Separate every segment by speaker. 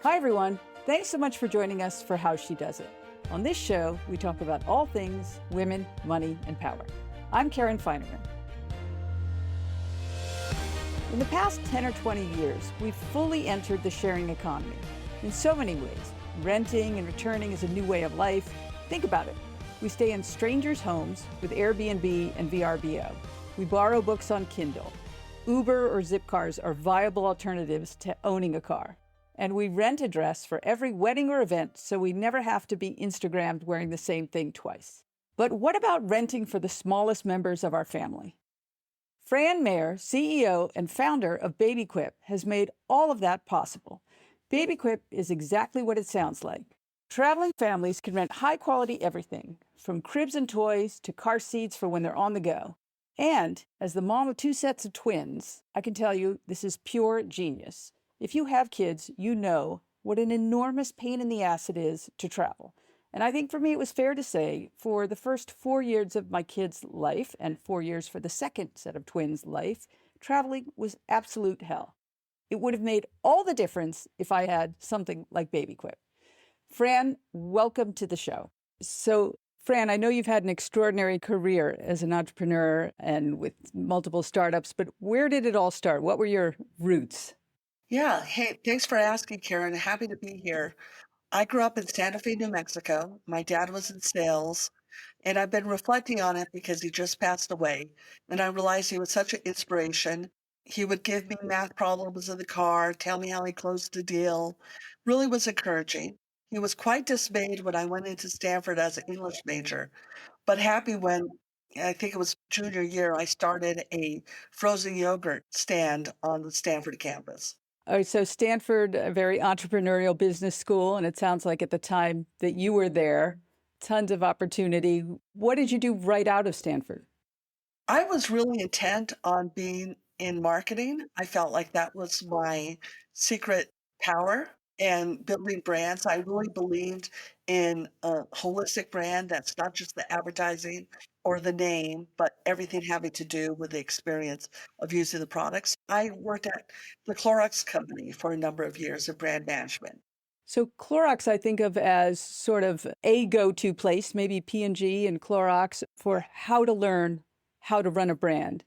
Speaker 1: Hi, everyone. Thanks so much for joining us for How She Does It. On this show, we talk about all things women, money, and power. I'm Karen Feinerman. In the past 10 or 20 years, we've fully entered the sharing economy in so many ways. Renting and returning is a new way of life. Think about it. We stay in strangers' homes with Airbnb and VRBO. We borrow books on Kindle. Uber or Zipcars are viable alternatives to owning a car. And we rent a dress for every wedding or event so we never have to be Instagrammed wearing the same thing twice. But what about renting for the smallest members of our family? Fran Maier, CEO and founder of BabyQuip, has made all of that possible. BabyQuip is exactly what it sounds like. Traveling families can rent high-quality everything, from cribs and toys to car seats for when they're on the go. And as the mom of 2 sets of twins, I can tell you this is pure genius. If you have kids, you know what an enormous pain in the ass it is to travel. And I think for me, it was fair to say for the first 4 years of my kids' life and 4 years for the second set of twins' life, traveling was absolute hell. It would have made all the difference if I had something like BabyQuip. Fran, welcome to the show. So, Fran, I know you've had an extraordinary career as an entrepreneur and with multiple startups, but where did it all start? What were your roots?
Speaker 2: Yeah. Hey, thanks for asking, Karen. Happy to be here. I grew up in Santa Fe, New Mexico. My dad was in sales, and I've been reflecting on it because he just passed away. And I realized he was such an inspiration. He would give me math problems in the car, tell me how he closed a deal. Really was encouraging. He was quite dismayed when I went into Stanford as an English major, but happy when I think it was junior year, I started a frozen yogurt stand on the Stanford campus.
Speaker 1: Oh, so Stanford, a very entrepreneurial business school, and it sounds like at the time that you were there, tons of opportunity. What did you do right out of Stanford?
Speaker 2: I was really intent on being in marketing. I felt like that was my secret power and building brands. I really believed in a holistic brand that's not just the advertising or the name, but everything having to do with the experience of using the products. I worked at the Clorox company for a number of years in brand management.
Speaker 1: So Clorox, I think of as sort of a go-to place, maybe P&G and Clorox, for how to learn how to run a brand.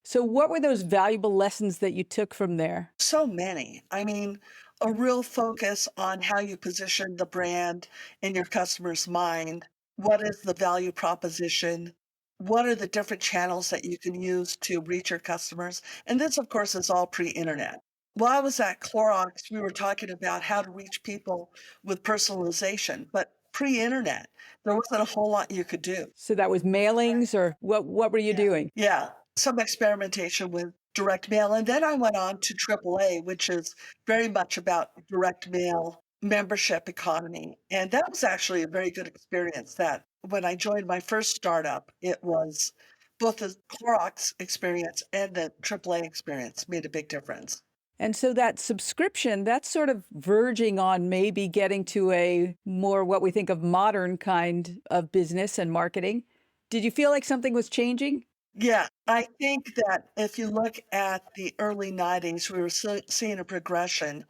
Speaker 1: So what were those valuable lessons that you took from there?
Speaker 2: So many. I mean, a real focus on how you position the brand in your customer's mind. What is the value proposition? What are the different channels that you can use to reach your customers? And this, of course, is all pre-internet. While I was at Clorox, we were talking about how to reach people with personalization, but pre-internet, there wasn't a whole lot you could do.
Speaker 1: So that was mailings, or what were you doing?
Speaker 2: Yeah, some experimentation with direct mail. And then I went on to AAA, which is very much about direct mail membership economy. And that was actually a very good experience that when I joined my first startup, it was both the Clorox experience and the AAA experience made a big difference.
Speaker 1: And so that subscription, that's sort of verging on maybe getting to a more what we think of modern kind of business and marketing. Did you feel like something was changing?
Speaker 2: Yeah, I think that if you look at the early 90s, we were seeing a progression.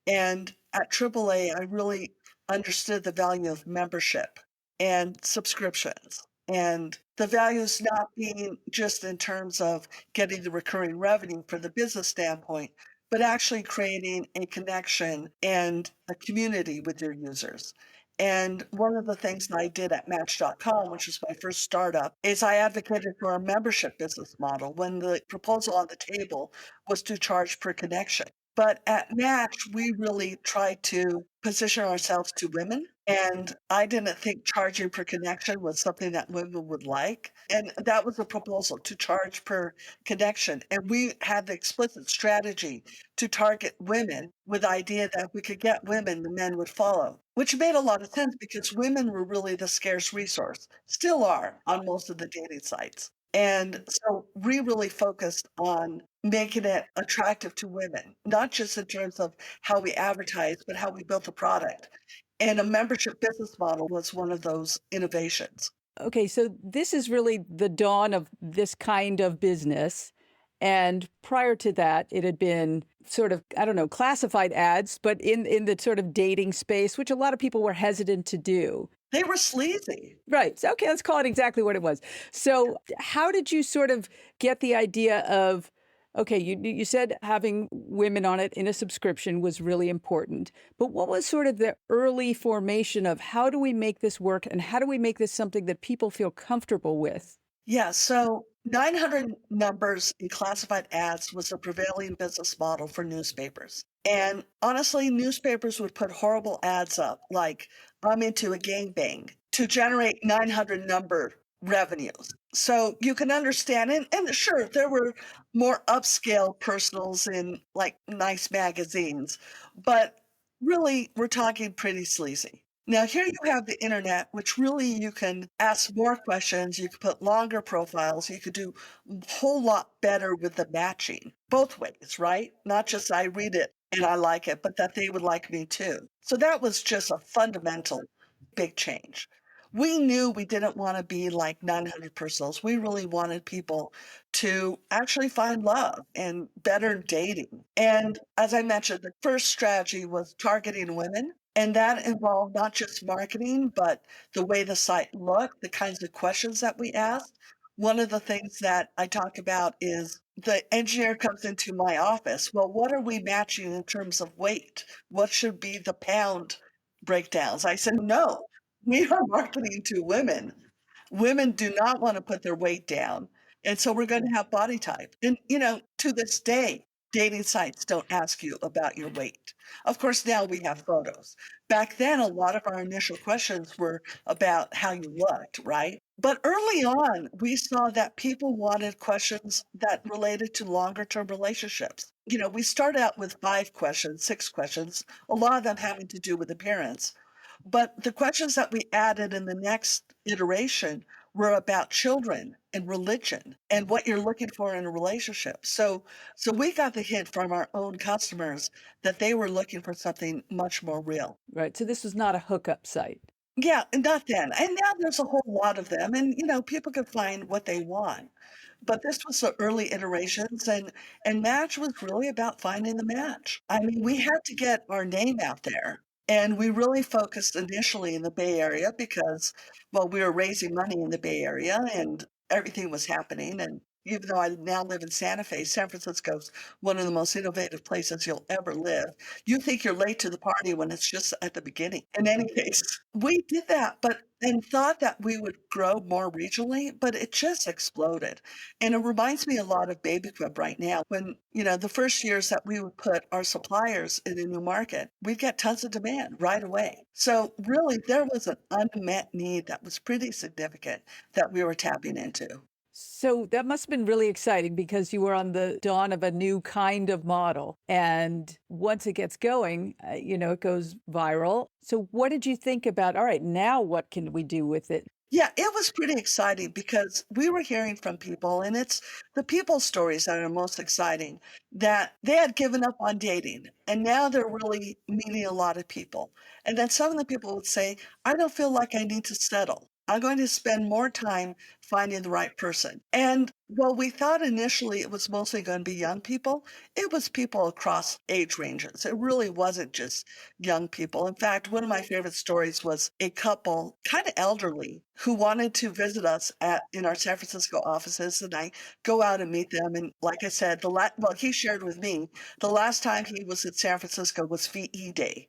Speaker 2: And at AAA, I really understood the value of membership and subscriptions. And the values not being just in terms of getting the recurring revenue from the business standpoint, but actually creating a connection and a community with your users. And one of the things that I did at Match.com, which was my first startup, is I advocated for a membership business model when the proposal on the table was to charge per connection. But at Match, we really tried to position ourselves to women. And I didn't think charging per connection was something that women would like. And that was a proposal to charge per connection. And we had the explicit strategy to target women with the idea that if we could get women, the men would follow, which made a lot of sense because women were really the scarce resource, still are on most of the dating sites. And so we really focused on making it attractive to women, not just in terms of how we advertise, but how we built the product. And a membership business model was one of those innovations.
Speaker 1: Okay, so this is really the dawn of this kind of business. And prior to that, it had been sort of, I don't know, classified ads, but in the sort of dating space, which a lot of people were hesitant to do.
Speaker 2: They were sleazy.
Speaker 1: Right. So, okay, let's call it exactly what it was. So, how did you sort of get the idea of, okay, you said having women on it in a subscription was really important, but what was sort of the early formation of how do we make this work and how do we make this something that people feel comfortable with?
Speaker 2: Yeah, so 900 numbers in classified ads was the prevailing business model for newspapers. And honestly, newspapers would put horrible ads up, like "I'm into a gangbang," to generate 900 number revenues. So you can understand it. And sure, there were more upscale personals in like nice magazines, but really, we're talking pretty sleazy. Now, here you have the internet, which really you can ask more questions, you could put longer profiles, you could do a whole lot better with the matching, both ways, right? Not just I read it and I like it, but that they would like me too. So that was just a fundamental big change. We knew we didn't want to be like 900 personals. We really wanted people to actually find love and better dating. And as I mentioned, the first strategy was targeting women. And that involved not just marketing, but the way the site looked, the kinds of questions that we asked. One of the things that I talk about is the engineer comes into my office. Well, what are we matching in terms of weight? What should be the pound breakdowns? I said, no, we are marketing to women. Women do not want to put their weight down. And so we're going to have body type. And, to this day, dating sites don't ask you about your weight. Of course, now we have photos. Back then, a lot of our initial questions were about how you looked, right? But early on, we saw that people wanted questions that related to longer term relationships. We started out with 5 questions, 6 questions, a lot of them having to do with appearance. But the questions that we added in the next iteration were about children and religion and what you're looking for in a relationship. So we got the hint from our own customers that they were looking for something much more real.
Speaker 1: Right. So this was not a hookup site.
Speaker 2: Yeah, and not then. And now there's a whole lot of them and people can find what they want. But this was the early iterations and Match was really about finding the match. I mean, we had to get our name out there. And we really focused initially in the Bay Area because, well, we were raising money in the Bay Area and everything was happening. And even though I now live in Santa Fe, San Francisco's one of the most innovative places you'll ever live. You think you're late to the party when it's just at the beginning. In any case, we did that, but and thought that we would grow more regionally, but it just exploded. And it reminds me a lot of BabyQuip right now. When, the first years that we would put our suppliers in a new market, we'd get tons of demand right away. So really, there was an unmet need that was pretty significant that we were tapping into.
Speaker 1: So that must have been really exciting because you were on the dawn of a new kind of model. And once it gets going, it goes viral. So what did you think about, all right, now what can we do with it?
Speaker 2: Yeah, it was pretty exciting because we were hearing from people, and it's the people stories that are most exciting, that they had given up on dating and now they're really meeting a lot of people. And then some of the people would say, I don't feel like I need to settle. I'm going to spend more time finding the right person. And while we thought initially it was mostly going to be young people, it was people across age ranges. It really wasn't just young people. In fact, one of my favorite stories was a couple, kind of elderly, who wanted to visit us in our San Francisco offices, and I go out and meet them. And like I said, well, he shared with me the last time he was in San Francisco was VE Day.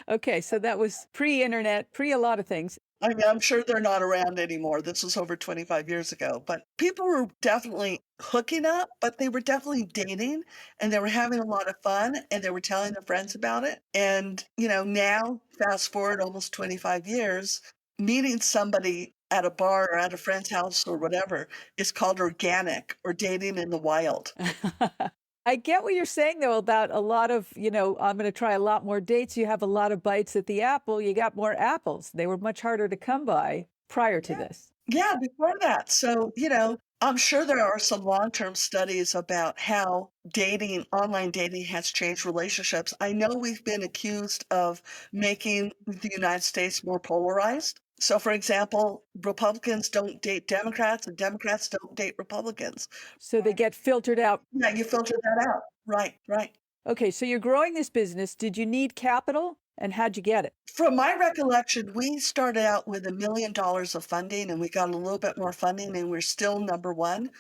Speaker 1: Okay, so that was pre-internet, pre a lot of things.
Speaker 2: I mean, I'm sure they're not around anymore. This was over 25 years ago, but people were definitely hooking up, but they were definitely dating and they were having a lot of fun and they were telling their friends about it. And, now fast forward almost 25 years, meeting somebody at a bar or at a friend's house or whatever is called organic or dating in the wild.
Speaker 1: I get what you're saying, though, about a lot of, I'm going to try a lot more dates. You have a lot of bites at the apple. You got more apples. They were much harder to come by prior to this.
Speaker 2: Yeah, before that. So, I'm sure there are some long-term studies about how online dating has changed relationships. I know we've been accused of making the United States more polarized. So, for example, Republicans don't date Democrats and Democrats don't date Republicans.
Speaker 1: So they get filtered out.
Speaker 2: Yeah, you filter that out. Right, right.
Speaker 1: Okay, so you're growing this business. Did you need capital and how'd you get it?
Speaker 2: From my recollection, we started out with $1 million of funding and we got a little bit more funding and we're still number one.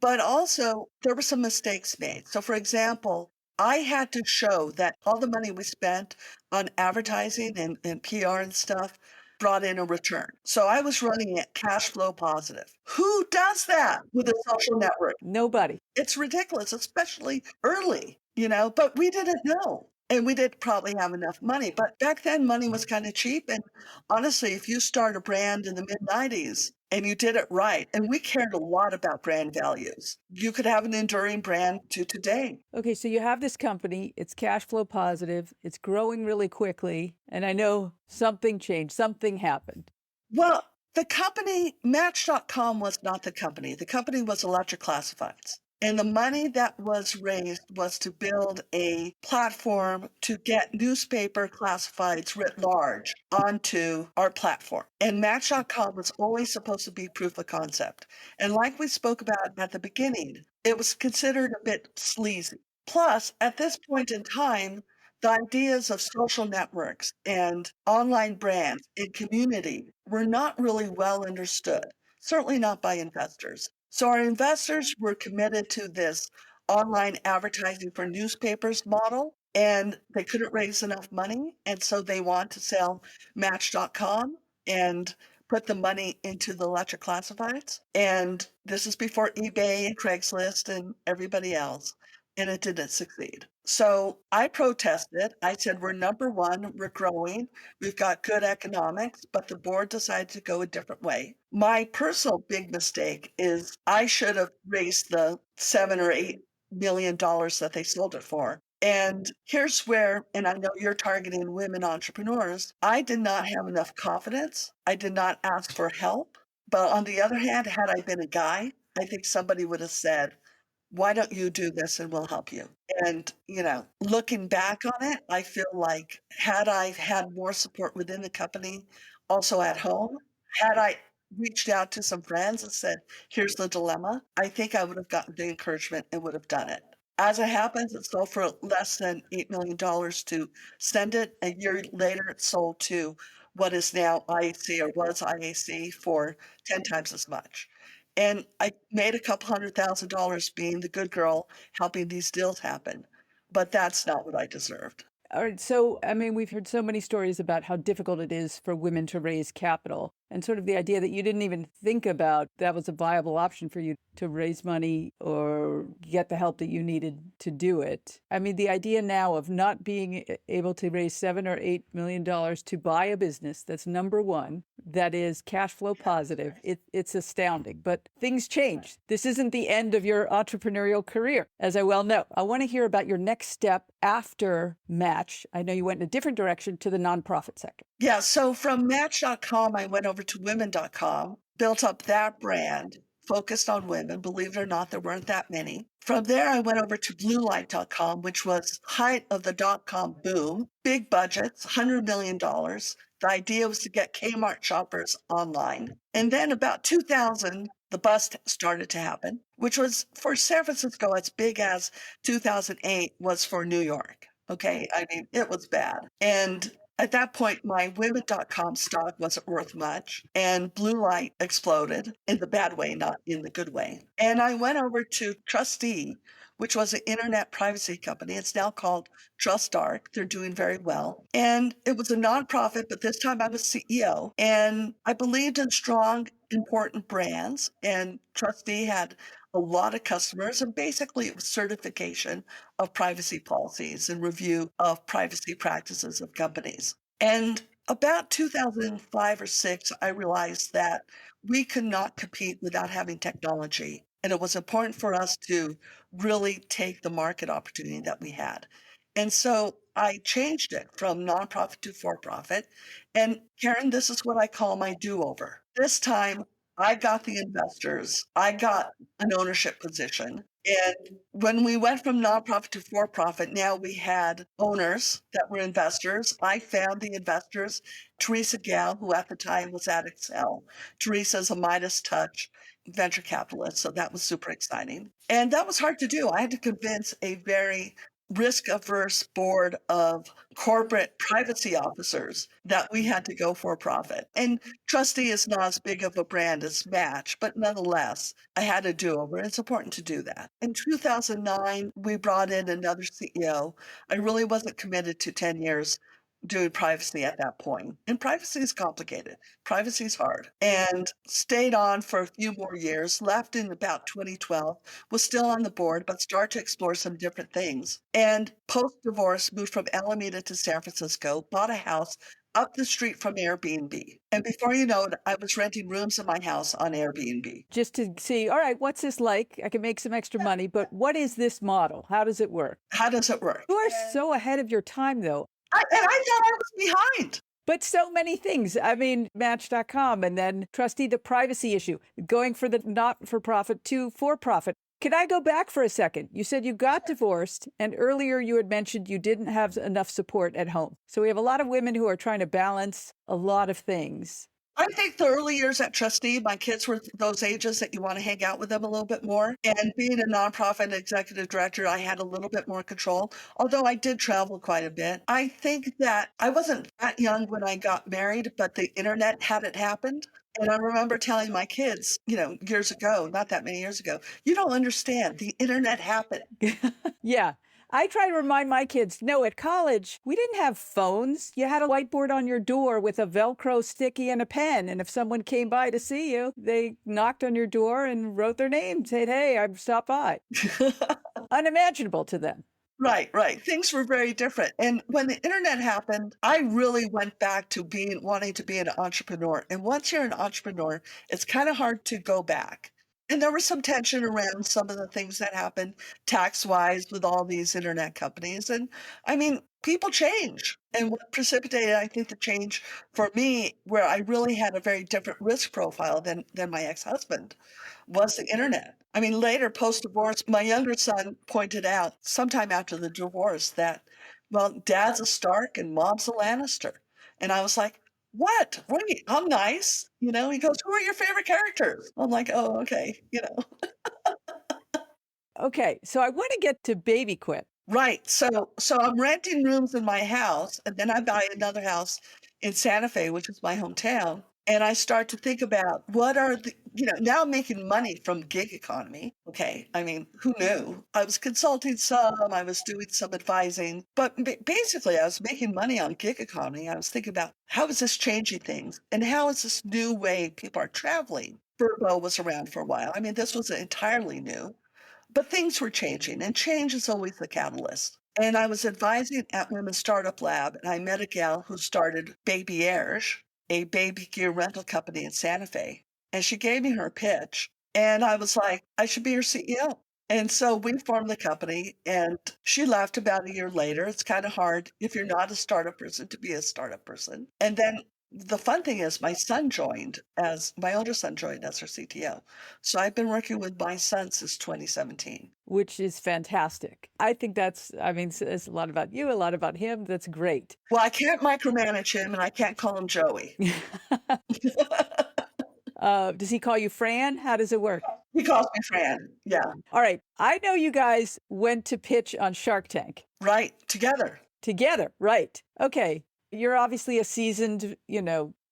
Speaker 2: But also, there were some mistakes made. So, for example, I had to show that all the money we spent on advertising and PR and stuff brought in a return. So I was running it cash flow positive. Who does that with a social network?
Speaker 1: Nobody.
Speaker 2: It's ridiculous, especially early, but we didn't know. And we didn't probably have enough money. But back then, money was kind of cheap. And honestly, if you start a brand in the mid 90s and you did it right, and we cared a lot about brand values, you could have an enduring brand to today.
Speaker 1: Okay, so you have this company, it's cash flow positive, it's growing really quickly, and I know something changed, something happened.
Speaker 2: Well, the company, Match.com was not the company. The company was Electric Classifieds. And the money that was raised was to build a platform to get newspaper classifieds writ large onto our platform. And Match.com was always supposed to be proof of concept. And like we spoke about at the beginning, it was considered a bit sleazy. Plus, at this point in time, the ideas of social networks and online brands and community were not really well understood, certainly not by investors. So our investors were committed to this online advertising for newspapers model, and they couldn't raise enough money. And so they want to sell Match.com and put the money into the electric classifieds. And this is before eBay and Craigslist and everybody else. And it didn't succeed. So I protested. I said, we're number one, we're growing, we've got good economics, but the board decided to go a different way. My personal big mistake is I should have raised the $7 or $8 million that they sold it for. And here's where, and I know you're targeting women entrepreneurs, I did not have enough confidence. I did not ask for help. But on the other hand, had I been a guy, I think somebody would have said, why don't you do this and we'll help you? And, looking back on it, I feel like had I had more support within the company, also at home, had I reached out to some friends and said, here's the dilemma, I think I would have gotten the encouragement and would have done it. As it happens, it sold for less than $8 million to send it. A year later, it sold to what is now IAC or was IAC for 10 times as much. And I made a couple $100,000 being the good girl, helping these deals happen. But that's not what I deserved.
Speaker 1: All right, so I mean, we've heard so many stories about how difficult it is for women to raise capital, and sort of the idea that you didn't even think about that was a viable option for you to raise money or get the help that you needed to do it. I mean, the idea now of not being able to raise $7 or $8 million to buy a business that's number one, that is cash flow positive, it's astounding. But things change. This isn't the end of your entrepreneurial career, as I well know. I want to hear about your next step after Match. I know you went in a different direction to the nonprofit sector.
Speaker 2: Yeah, so from Match.com, I went over to Women.com, built up that brand, focused on women. Believe it or not, there weren't that many. From there, I went over to BlueLight.com, which was height of the dot-com boom, big budgets, $100 million. The idea was to get Kmart shoppers online. And then about 2000, the bust started to happen, which was for San Francisco as big as 2008 was for New York. Okay, I mean, it was bad. And at that point, my women.com stock wasn't worth much, and Blue Light exploded in the bad way, not in the good way. And I went over to Trustee, which was an internet privacy company. It's now called TrustArc. They're doing very well. And it was a nonprofit, but this time I was CEO. And I believed in strong, important brands. And Trustee had a lot of customers. And basically, it was certification of privacy policies and review of privacy practices of companies. And about 2005 or 6, I realized that we could not compete without having technology. And it was important for us to really take the market opportunity that we had. And so I changed it from nonprofit to for profit. And Karen, this is what I call my do over. This time, I got the investors. I got an ownership position. And when we went from nonprofit to for profit, now we had owners that were investors. I found the investors, Teresa Gao, who at the time was at Excel. Teresa's a Midas Touch venture capitalist. So that was super exciting. And that was hard to do. I had to convince a very risk averse board of corporate privacy officers that we had to go for profit. And Trustee is not as big of a brand as Match, but nonetheless, I had a do-over. It's important to do that. In 2009, we brought in another CEO. I really wasn't committed to 10 years doing privacy at that point. And privacy is complicated. Privacy is hard. And stayed on for a few more years, left in about 2012, was still on the board, but started to explore some different things. And post-divorce, moved from Alameda to San Francisco, bought a house up the street from Airbnb. And before you know it, I was renting rooms in my house on Airbnb.
Speaker 1: Just to see, all right, what's this like? I can make some extra money, but what is this model? How does it work?
Speaker 2: How does it work?
Speaker 1: You are so ahead of your time, though.
Speaker 2: And I thought I was behind.
Speaker 1: But so many things. I mean, Match.com, and then Trustee, the privacy issue, going for the not-for-profit to for-profit. Can I go back for a second? You said you got divorced, and earlier you had mentioned you didn't have enough support at home. So we have a lot of women who are trying to balance a lot of things.
Speaker 2: I think the early years at Trustee, my kids were those ages that you want to hang out with them a little bit more. And being a nonprofit executive director, I had a little bit more control, although I did travel quite a bit. I think that I wasn't that young when I got married, but the internet hadn't happened. And I remember telling my kids, years ago, not that many years ago, you don't understand, the internet happened.
Speaker 1: Yeah. I try to remind my kids, no, at college, we didn't have phones. You had a whiteboard on your door with a Velcro sticky and a pen. And if someone came by to see you, they knocked on your door and wrote their name, said, hey, I've stopped by. Unimaginable to them.
Speaker 2: Right, right. Things were very different. And when the internet happened, I really went back to wanting to be an entrepreneur. And once you're an entrepreneur, it's kind of hard to go back. And there was some tension around some of the things that happened tax-wise with all these internet companies. And I mean, people change. And what precipitated, I think, the change for me, where I really had a very different risk profile than my ex-husband, was the internet. I mean, later, post-divorce, my younger son pointed out sometime after the divorce that, well, dad's a Stark and mom's a Lannister. And I was like, what? Wait, I'm nice. He goes, who are your favorite characters? I'm like, oh, okay.
Speaker 1: Okay, so I want to get to BabyQuip.
Speaker 2: Right. So I'm renting rooms in my house, and then I buy another house in Santa Fe, which is my hometown. And I start to think about what are now I'm making money from gig economy. Okay. I mean, who knew? I was consulting some, I was doing some advising, but basically I was making money on gig economy. I was thinking about how is this changing things and how is this new way people are traveling? Verbo was around for a while. I mean, this was entirely new, but things were changing and change is always the catalyst. And I was advising at Women's Startup Lab and I met a gal who started Baby Airge, a baby gear rental company in Santa Fe. And she gave me her pitch. And I was like, I should be your CEO. And so we formed the company and she left about a year later. It's kind of hard if you're not a startup person to be a startup person. And then the fun thing is my older son joined as her CTO. So I've been working with my son since 2017.
Speaker 1: Which is fantastic. I think says a lot about you, a lot about him. That's great.
Speaker 2: Well, I can't micromanage him and I can't call him Joey.
Speaker 1: Does he call you Fran? How does it work?
Speaker 2: He calls me Fran. Yeah.
Speaker 1: All right. I know you guys went to pitch on Shark Tank.
Speaker 2: Right. Together.
Speaker 1: Together. Right. Okay. You're obviously a seasoned,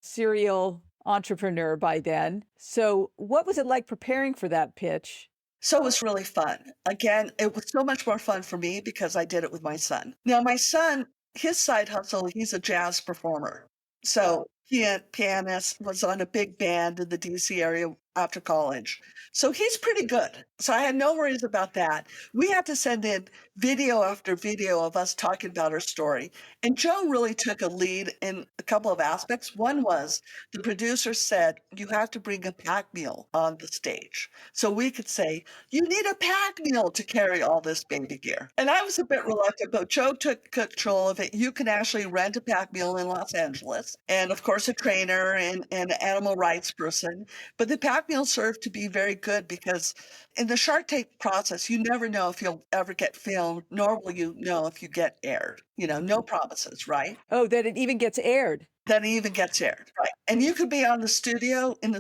Speaker 1: serial entrepreneur by then. So what was it like preparing for that pitch?
Speaker 2: So it was really fun. Again, it was so much more fun for me because I did it with my son. Now, my son, his side hustle, he's a jazz performer. So he, a pianist, was on a big band in the DC area after college. So he's pretty good. So I had no worries about that. We had to send in video after video of us talking about our story. And Joe really took a lead in a couple of aspects. One was the producer said, you have to bring a pack mule on the stage. So we could say, you need a pack mule to carry all this baby gear. And I was a bit reluctant, but Joe took control of it. You can actually rent a pack mule in Los Angeles, and of course, a trainer and an animal rights person. But the pack mule served to be very good because in the Shark Tank process, you never know if you'll ever get filmed, nor will you know if you get aired. No promises, right?
Speaker 1: Oh, that it even gets aired.
Speaker 2: That even gets aired, right? And you could be on in the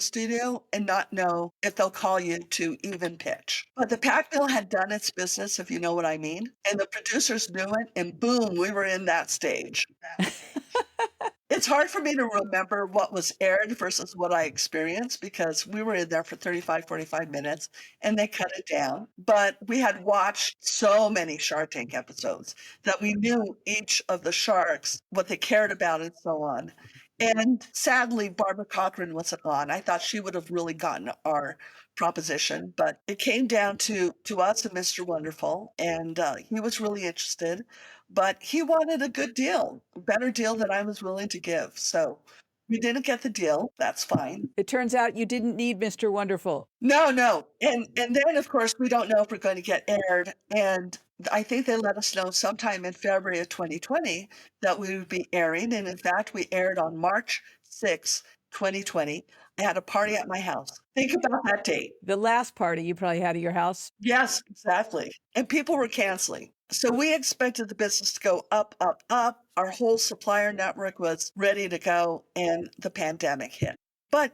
Speaker 2: studio, and not know if they'll call you to even pitch. But the pack mill had done its business, if you know what I mean. And the producers knew it, and boom, we were in that stage. It's hard for me to remember what was aired versus what I experienced because we were in there for 35, 45 minutes and they cut it down. But we had watched so many Shark Tank episodes that we knew each of the sharks, what they cared about, and so on. And sadly, Barbara Cochran wasn't on. I thought she would have really gotten our proposition, but it came down to us and Mr. Wonderful, and he was really interested, but he wanted a good deal, a better deal than I was willing to give. So we didn't get the deal. That's fine.
Speaker 1: It turns out you didn't need Mr. Wonderful.
Speaker 2: No, no. And then of course we don't know if we're going to get aired. And I think they let us know sometime in February of 2020 that we would be airing. And in fact, we aired on March 6th, 2020. I had a party at my house. Think about that date.
Speaker 1: The last party you probably had at your house.
Speaker 2: Yes, exactly. And people were canceling. So we expected the business to go up, up, up. Our whole supplier network was ready to go, and the pandemic hit. But,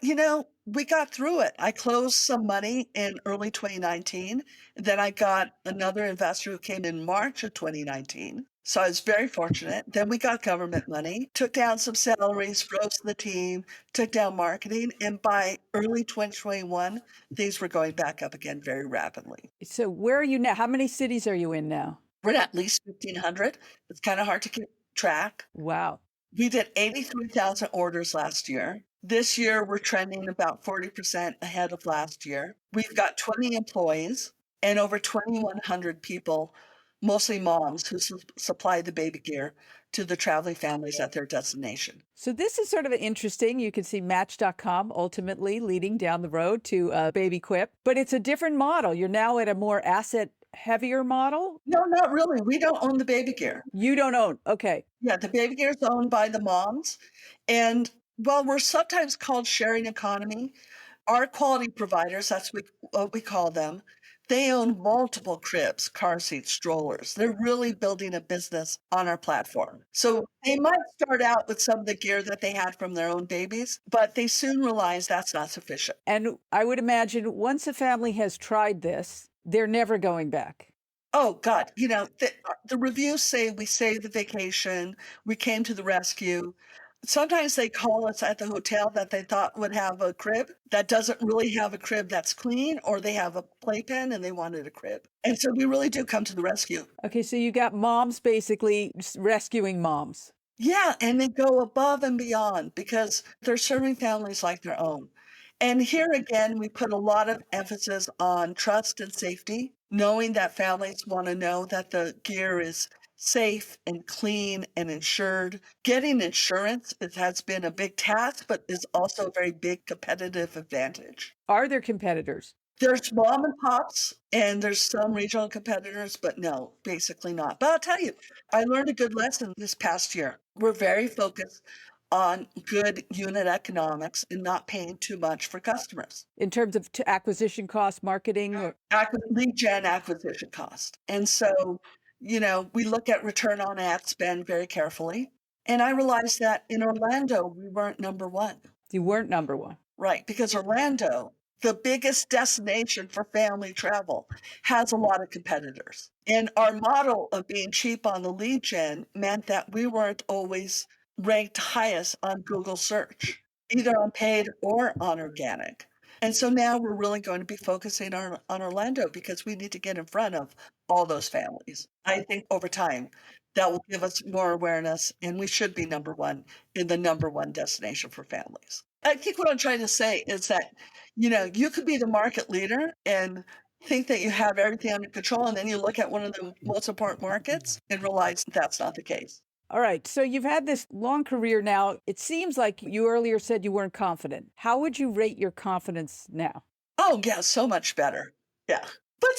Speaker 2: we got through it. I closed some money in early 2019. Then I got another investor who came in March of 2019. So I was very fortunate. Then we got government money, took down some salaries, froze the team, took down marketing. And by early 2021, things were going back up again very rapidly.
Speaker 1: So where are you now? How many cities are you in now?
Speaker 2: We're at least 1,500. It's kind of hard to keep track.
Speaker 1: Wow.
Speaker 2: We did 83,000 orders last year. This year, we're trending about 40% ahead of last year. We've got 20 employees and over 2,100 people, mostly moms, who supply the baby gear to the traveling families at their destination.
Speaker 1: So this is sort of interesting. You can see Match.com ultimately leading down the road to BabyQuip, but it's a different model. You're now at a more asset heavier model?
Speaker 2: No, not really. We don't own the baby gear.
Speaker 1: You don't own. Okay.
Speaker 2: Yeah, the baby gear is owned by the moms. And while we're sometimes called sharing economy, our quality providers, that's what we call them, they own multiple cribs, car seats, strollers. They're really building a business on our platform. So they might start out with some of the gear that they had from their own babies, but they soon realize that's not sufficient.
Speaker 1: And I would imagine once a family has tried this, they're never going back.
Speaker 2: Oh, God. The reviews say we saved the vacation, we came to the rescue. Sometimes they call us at the hotel that they thought would have a crib that doesn't really have a crib that's clean, or they have a playpen and they wanted a crib. And so we really do come to the rescue.
Speaker 1: Okay, so you got moms basically rescuing moms.
Speaker 2: Yeah, and they go above and beyond because they're serving families like their own. And here again, we put a lot of emphasis on trust and safety, knowing that families want to know that the gear is safe and clean and insured. Getting insurance, it has been a big task, but is also a very big competitive advantage.
Speaker 1: Are there competitors?
Speaker 2: There's mom and pops, and there's some regional competitors, but no, basically not. But I'll tell you, I learned a good lesson this past year. We're very focused on good unit economics and not paying too much for customers.
Speaker 1: In terms of acquisition cost, marketing?
Speaker 2: Lead gen acquisition cost. And so, we look at return on ad spend very carefully. And I realized that in Orlando, we weren't number one.
Speaker 1: You weren't number one.
Speaker 2: Right, because Orlando, the biggest destination for family travel, has a lot of competitors. And our model of being cheap on the lead gen meant that we weren't always ranked highest on Google search, either on paid or on organic. And so now we're really going to be focusing on Orlando because we need to get in front of all those families. I think over time that will give us more awareness, and we should be number one in the number one destination for families. I think what I'm trying to say is that, you could be the market leader and think that you have everything under control, and then you look at one of the most important markets and realize that's not the case.
Speaker 1: All right. So you've had this long career now. It seems like you earlier said you weren't confident. How would you rate your confidence now?
Speaker 2: Oh, yeah, so much better. Yeah. But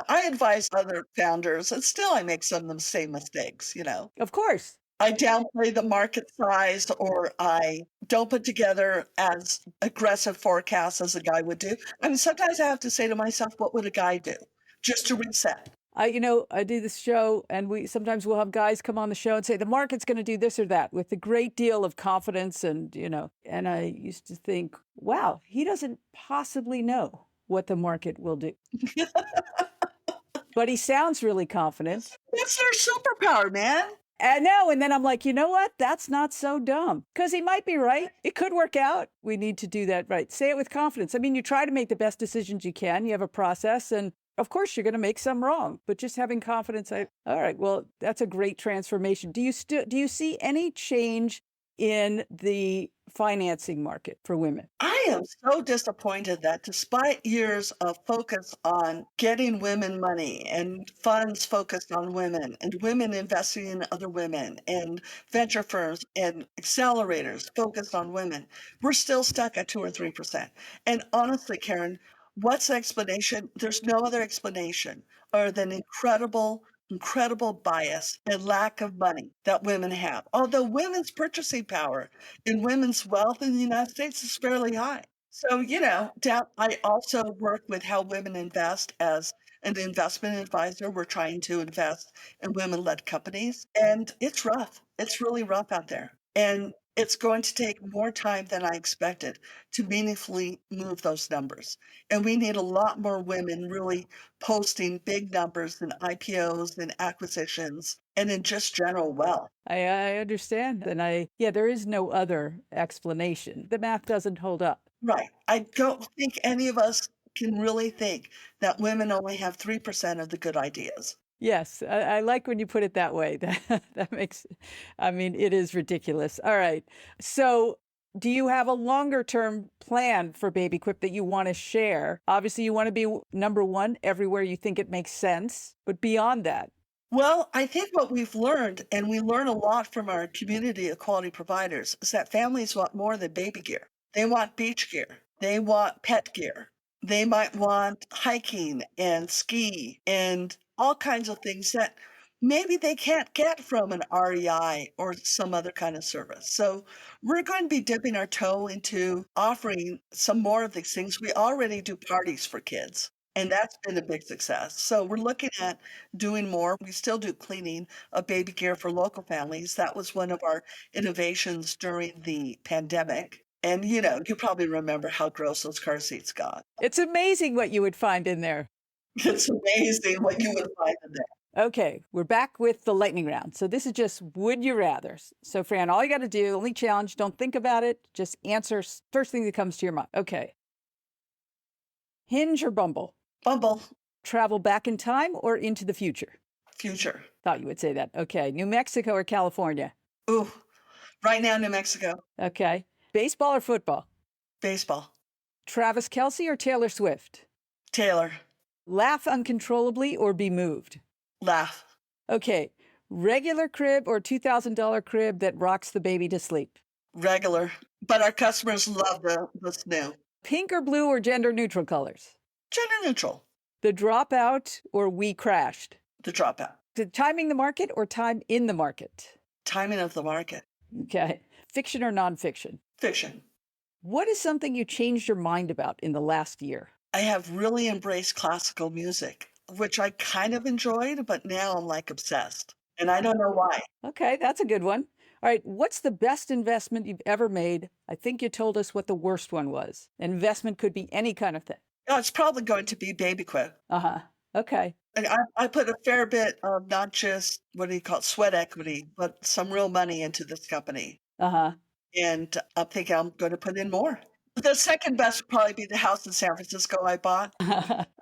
Speaker 2: I advise other founders, and still I make some of the same mistakes.
Speaker 1: Of course.
Speaker 2: I downplay the market size, or I don't put together as aggressive forecasts as a guy would do. I mean, sometimes I have to say to myself, what would a guy do? Just to reset.
Speaker 1: I do this show and we sometimes we'll have guys come on the show and say the market's going to do this or that with a great deal of confidence and I used to think, wow, he doesn't possibly know what the market will do. But he sounds really confident.
Speaker 2: That's their superpower, man.
Speaker 1: And no, and then I'm like, you know what? That's not so dumb because he might be right. It could work out. We need to do that right. Say it with confidence. I mean, you try to make the best decisions you can. You have a process, and of course, you're going to make some wrong. But just having confidence, all right, well, that's a great transformation. Do you see any change in the financing market for women?
Speaker 2: I am so disappointed that despite years of focus on getting women money and funds focused on women and women investing in other women and venture firms and accelerators focused on women, we're still stuck at 2 or 3%. And honestly, Karen, what's the explanation? There's no other explanation other than incredible bias and lack of money that women have. Although women's purchasing power and women's wealth in the United States is fairly high. So, I also work with how women invest as an investment advisor. We're trying to invest in women-led companies, and it's rough. It's really rough out there. And it's going to take more time than I expected to meaningfully move those numbers. And we need a lot more women really posting big numbers in IPOs and acquisitions and in just general wealth.
Speaker 1: I understand. And yeah, there is no other explanation. The math doesn't hold up.
Speaker 2: Right. I don't think any of us can really think that women only have 3% of the good ideas.
Speaker 1: Yes, I like when you put it that way. That makes, I mean, it is ridiculous. All right. So, do you have a longer term plan for BabyQuip that you want to share? Obviously, you want to be number one everywhere you think it makes sense, but beyond that.
Speaker 2: Well, I think what we've learned, and we learn a lot from our community of quality providers, is that families want more than baby gear. They want beach gear. They want pet gear. They might want hiking and ski and all kinds of things that maybe they can't get from an REI or some other kind of service. So we're going to be dipping our toe into offering some more of these things. We already do parties for kids, and that's been a big success. So we're looking at doing more. We still do cleaning of baby gear for local families. That was one of our innovations during the pandemic. And you probably remember how gross those car seats got.
Speaker 1: It's amazing what you would find in there.
Speaker 2: It's amazing what you would find in there.
Speaker 1: Okay, we're back with the lightning round. So this is just would you rather. So Fran, all you got to do, only challenge, don't think about it, just answer first thing that comes to your mind. Okay. Hinge or Bumble?
Speaker 2: Bumble.
Speaker 1: Travel back in time or into the future?
Speaker 2: Future.
Speaker 1: Thought you would say that. Okay. New Mexico or California?
Speaker 2: Ooh, right now, New Mexico.
Speaker 1: Okay. Baseball or football?
Speaker 2: Baseball.
Speaker 1: Travis Kelce or Taylor Swift?
Speaker 2: Taylor.
Speaker 1: Laugh uncontrollably or be moved?
Speaker 2: Laugh.
Speaker 1: Okay. Regular crib or $2,000 crib that rocks the baby to sleep?
Speaker 2: Regular. But our customers love this new.
Speaker 1: Pink or blue or gender neutral colors?
Speaker 2: Gender neutral.
Speaker 1: The Dropout or We Crashed?
Speaker 2: The dropout.
Speaker 1: The Timing the Market or Time in the Market?
Speaker 2: Timing of the market.
Speaker 1: Okay. Fiction or nonfiction?
Speaker 2: Fiction.
Speaker 1: What is something you changed your mind about in the last year?
Speaker 2: I have really embraced classical music, which I kind of enjoyed, but now I'm like obsessed. And I don't know why.
Speaker 1: Okay, that's a good one. All right, what's the best investment you've ever made? I think you told us what the worst one was. Investment could be any kind of thing.
Speaker 2: Oh, it's probably going to be BabyQuip.
Speaker 1: Uh-huh. Okay.
Speaker 2: And I put a fair bit of not just, what do you call it, sweat equity, but some real money into this company.
Speaker 1: Uh-huh.
Speaker 2: And I think I'm going to put in more. The second best would probably be the house in San Francisco I bought.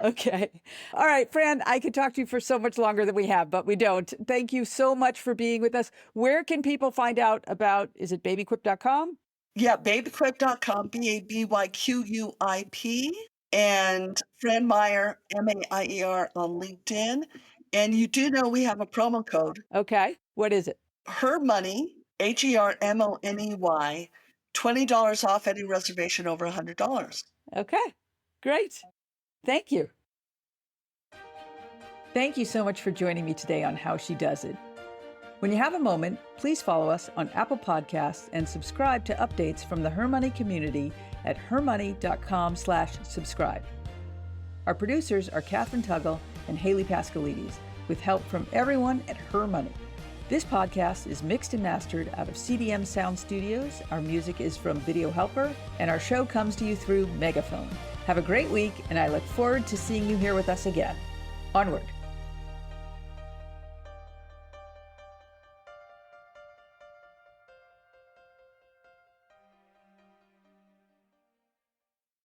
Speaker 1: Okay. All right, Fran, I could talk to you for so much longer than we have, but we don't. Thank you so much for being with us. Where can people find out about, is it babyquip.com?
Speaker 2: Yeah, babyquip.com, BABYQUIP, and Fran Maier, Maier on LinkedIn. And you do know we have a promo code,
Speaker 1: Okay. What is it?
Speaker 2: HerMoney, HerMoney, $20 off any reservation over $100.
Speaker 1: Okay. Great. Thank you. Thank you so much for joining me today on How She Does It. When you have a moment, please follow us on Apple Podcasts and subscribe to updates from the HerMoney community at hermoney.com/subscribe. Our producers are Catherine Tuggle and Haley Pascalides, with help from everyone at HerMoney. This podcast is mixed and mastered out of CDM Sound Studios. Our music is from Video Helper, and our show comes to you through Megaphone. Have a great week, and I look forward to seeing you here with us again. Onward.